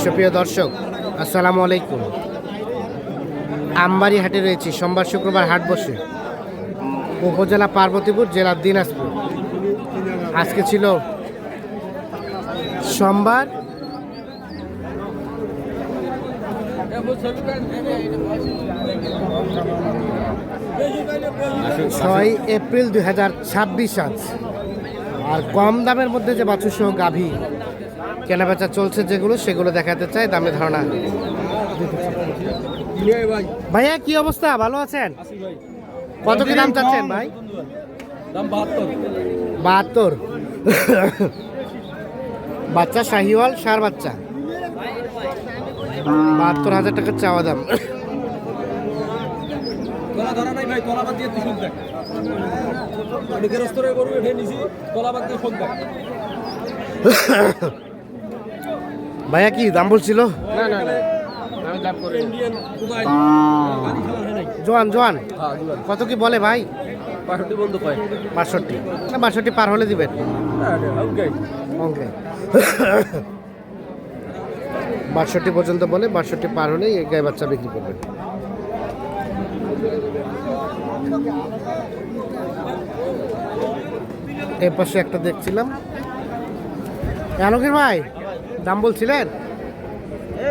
সুপ্রিয় দর্শক, আসসালামু আলাইকুম। আমবাড়ি হাটে রয়েছি। সোমবার শুক্রবার হাট বসে। উপজেলা পার্বতীপুর, জেলা দিনাজপুর। আজকে ছিল সোমবার 6 এপ্রিল 2026 আজ। আর কম দামের মধ্যে যে বাছুর সহ গাভী কেনাবেচা চলছে যেগুলো, সেগুলো দেখাতে চাই। দামে ধারণা। ভাইয়া কি অবস্থা, ভালো আছেন? কত কি দাম চাচ্ছেন ভাই? দাম 72। বাচ্চা শাহিওয়াল, সার বাচ্চা। 72,000 টাকা চাওয়া দাম। ভাইয়া কি দাম বলছিল? জোয়ান জোয়ান কত কি বলে ভাই? 65 না 62 পার হলে দিবেন? ওকে। 62 পর্যন্ত বলে, 62 পার হলে এই গায়ে বাচ্চা বিক্রি করবেন। এর পাশে একটা দেখছিলাম। আলমগীর ভাই দাম বলছিলেন?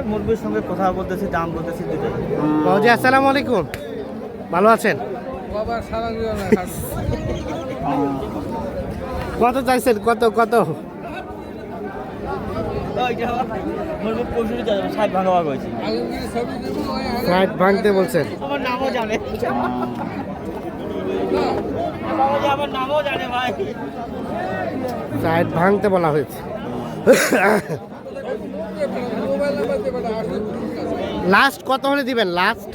মুরগির সঙ্গে কথা বলতেছি, দাম বলতেছি দুটোই। বাবুজি আসসালামু আলাইকুম, ভালো আছেন? কত চাইছেন? কত কত? 60 ভাঙতে বলছেন? আমার নামও জানে, আমার নামও জানে ভাই। 60 ভাঙতে বলা হয়েছে। লাস্ট কত হলে দিবেন? লাস্ট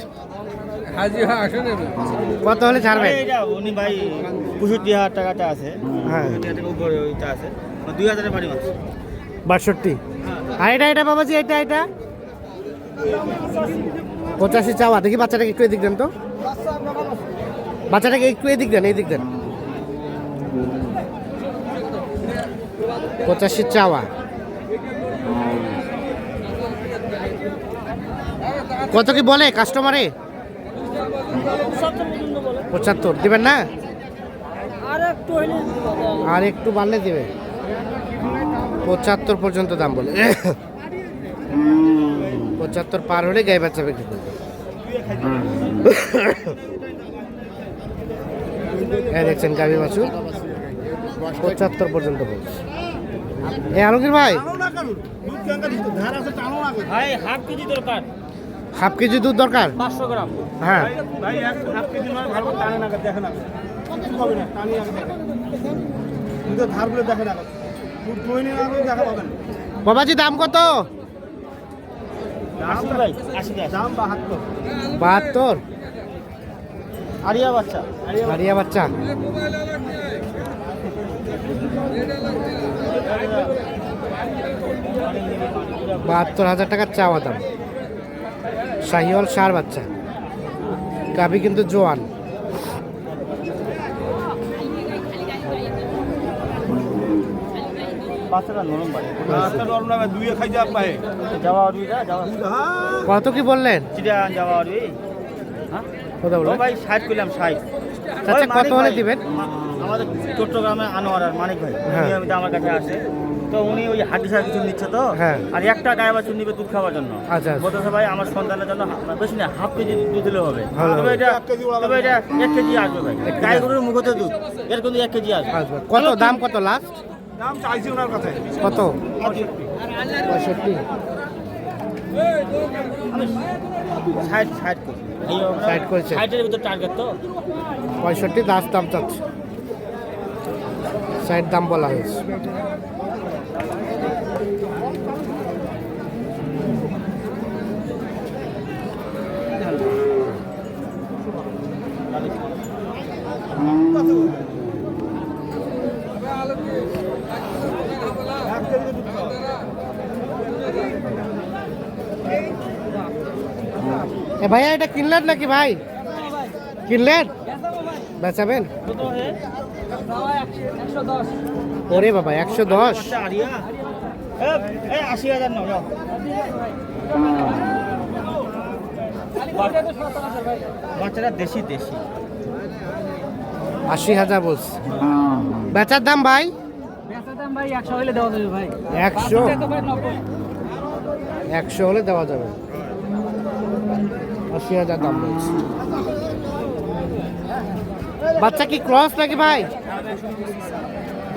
কত হলে ছাড়বেন? উনি ভাই 65,000 টাকাটা আছে। হ্যাঁ, উপরে ওইটা আছে 2,000 বাড়ি মাছ। 62। আর এটা বাবাজি, এটা 85 চাওয়া। দেখি বাচ্চাটাকে একটু এদিক দেন তো, বাচ্চাটাকে একটু এদিক দেন, এদিক দেন। 85 চাওয়া। কত কি বলে কাস্টমারে? 75 দিবেন না? আর একটু বাড়লে দিবে। 75 পর্যন্ত দাম বলে। 75 পার হলে গায়ে বাচ্চা বিক্রি করবে। দেখছেন গাভী বাছুর 75 পর্যন্ত বলছে। আলমগীর ভাই হাফ কেজি দরকার। হাফ কেজি দুধ দরকার, 500 গ্রাম। হ্যাঁ ভাই হাফ কেজি নয়, ভালো টানে না, দেখেন না হবে না, টানি আগে দেখেন দুধ ধারগুলো দেখেন না, দুধ দই নিয়ে আগে দেখা পাবেন। বাবাজি দাম কত? দাম ভাই 80 দাম 72। আরিয়া বাচ্চা, আরিয়া বাচ্চা। $72,000 টাকার চাওয়া দাম। শাহিওয়াল সার বাচ্চা, গাভী কিন্তু জোয়ান। বাচ্চাটা নরম ভাই, বাচ্চা নরম না ভাই, দুইয়ে খাই যা পায়। যাওয়া আরবিটা যাওয়া কত কি বললেন? চিটাগাং যাওয়া আরবি। হ্যাঁ কত বললেন? ভাই 60 কইলাম, 60। আচ্ছা কত হলে দিবেন? আমাদের চট্টগ্রামে আনোয়ার আর মানিক ভাই নিয়মিত আমার কাছে আসে, তো উনি ওই হাড্ডিসার কিছু নিচ্ছে তো। হ্যাঁ। আর একটা গায়ে বাছুর নিবে দুধ খাওয়ার জন্য। আচ্ছা। বলতেছে ভাই আমার সন্তানের জন্য বেশি না, হাফ কেজি দুধ দিলে হবে। ভালো তবে এটা 1 কেজি আসবে ভাই। গায়ে গরুর মুখতে দুধ, এর কিন্তু 1 কেজি আসবে। কত দাম? কত লাস্ট দাম চাইছি ওনার কাছে কত? 65। 60 করি। 60 করেছে। 60-এর ভিতর টার্গেট তো। 65 দাম চাচ্ছে, 60 দাম বলা হয়েছে। ভাইয়া এটা কিনলেন নাকি ভাই? কিনলেন, বেচাবেন? ওরে বাবা 110। 80,000 নাও যাও। বাচ্চারা দেশি দেশি 80,000 বলছে। বেচার দাম ভাই? বেচার দাম ভাই 100 হলে দেওয়া যাবে ভাই। 100 টাকা ভাই 90। 100 হলে দেওয়া যাবে। 80,000 দাম বলছে। বাচ্চা কি ক্রস নাকি ভাই?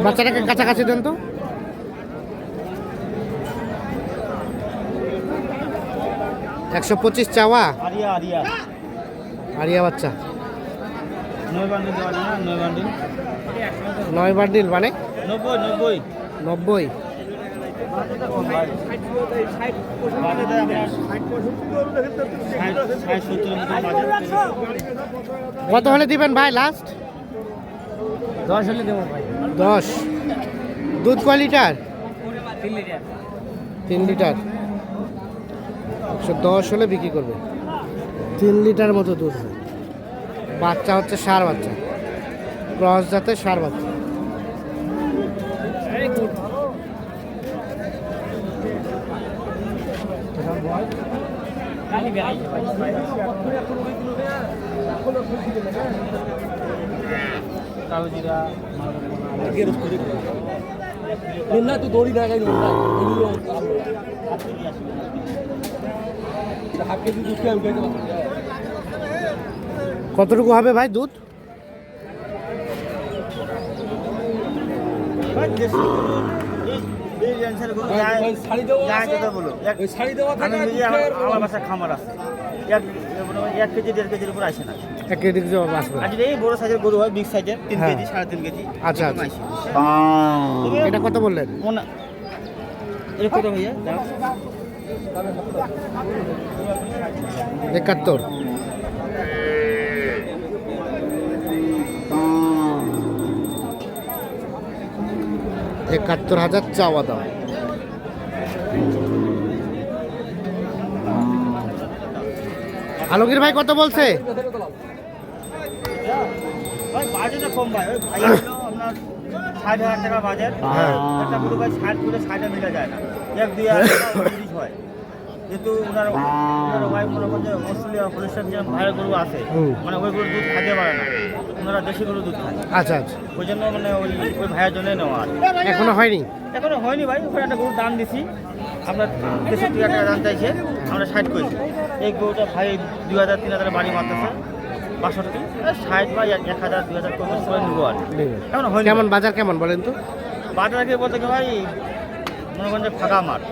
বাচ্চাটাকে কাছাকাছি দেন তো। 125 চাওয়া। আরিয়া আরিয়া আরিয়া বাচ্চা 9 বান্ডিল দেওয়া যায় না 9 বান্ডিল 9 বান্ডিল মানে 90 90 90। কত হলে দিবেন ভাই লাস্ট? 10 হলে দেবো ভাই। 10। দুধ কয় লিটার? 3 লিটার। 3 লিটার। 110 হলে বিক্রি করবে। 3 লিটার মতো দুধ হয়। বাচ্চা হচ্ছে ষাঁড় বাচ্চা, ক্রস জাতের ষাঁড় বাচ্চা। না তুই দড়ি না গাইলি না এগুলো হাফ কেজি দুধ আমি খাইতে পারবো। কতটুকু হবে ভাই দুধ? শাড়ি দেওয়া আছে, ওই শাড়ি দেওয়া থাকে আর আমার বাসায় খামার আছে 1 কেজি 1.5 কেজির উপর আসে না। 1 কেজি কিছু আসবে। আর যদি এই বড় সাইজের গরু হয় বিগ সাইজের 3 হ্যাঁ। কেজি 3.5 কেজি আচ্ছা, এরকম আচ্ছা। আসে। এটা কত বললেন? এটা কত ভাইয়া দাও? 71। $71,000 চাওয়া দাম। আলমগীর ভাই কত বলছে? ভাই বাজেটটা কম ভাই ওই ভাই হলো আপনার 60,000 টাকা বাজেট। হ্যাঁ। একটা গরু ভাই 60 করে 60 মিলা যায় না 1-2 টাকা 30 হয়। কিন্তু ওনার ভাই মনে করেন যে অস্ট্রেলিয়া হলিস্টাইন যে ভাইয়ের গরু আছে মানে ওই গরুর দুধ খাইতে পারে না, ওনারা দেশি গরুর দুধ খায়। আচ্ছা আচ্ছা, ওই জন্য মানে ওই ভাইয়ের জন্যই নেওয়া আর এখনো হয়নি? এখনো হয়নি ভাই। ওখানে একটা গরুর দাম দিছি আপনার 63,000 টাকা দাম চাইছে, আমরা 60 করেছি। এই গরুটা ভাই 2,000-3,000 বাড়ি মারতেছে 62 60 বা 1,000 2,000 করে সবাই নেবো আর এখনো হয়নি। কেমন বাজার কেমন বলেন তো? বাজারকে বলতে কি ভাই মনে করেন যে ফাঁকা মাঠ,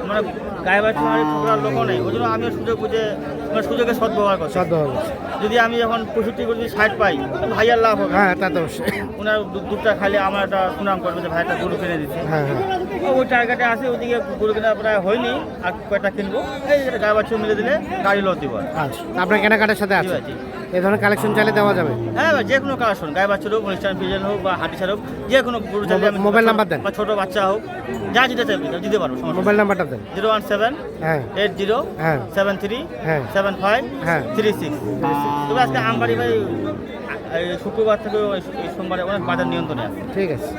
মানে গায়ে বাড়ি মারি ঠোকরার লোকও নেই। ওই জন্য আমিও সুযোগ বুঝে মানে সুযোগে সদ্ব্যবহার করছি। সদ্যভাবে। যদি আমি এখন 65 করে যদি 60 পাই তো ভাইয়ার লাভ হবে। হ্যাঁ তা তো অবশ্যই। ওনার দুধটা খাইলে আমার একটা সুনাম করবে যে ভাই একটা গরু কিনে দিচ্ছে। হ্যাঁ হ্যাঁ, ওই টার্গেটে আছে, ওইদিকে গরু কেনা প্রায় হয়নি, আর কয়টা কিনবো এই যেটা গায়ে বাচ্চা মিলে দিলে গাড়ি লোড দিব। আচ্ছা আপনার কেনাকাটার সাথে জি আছে ভাই, জি। এই ধরনের কালেকশন চাইলে দেওয়া যাবে? হ্যাঁ ভাই, যে কোনো কালেকশন গায়ে বাচ্চার হোক অনুষ্ঠান পিজন হোক বা হাটিসার হোক যে কোনো গরু চাইলে আমি মোবাইল নাম্বার দেন। বা ছোটো বাচ্চা হোক যা যেটা চাইবে দিতে পারবো। মোবাইল নাম্বারটা দেন। 017 হ্যাঁ 80 হ্যাঁ 73 হ্যাঁ 75 হ্যাঁ 36। তবে আজকে আমবাড়ি ভাই এই শুক্রবার থেকে এই সোমবারে অনেক বাজার নিয়ন্ত্রণে আছে। ঠিক আছে।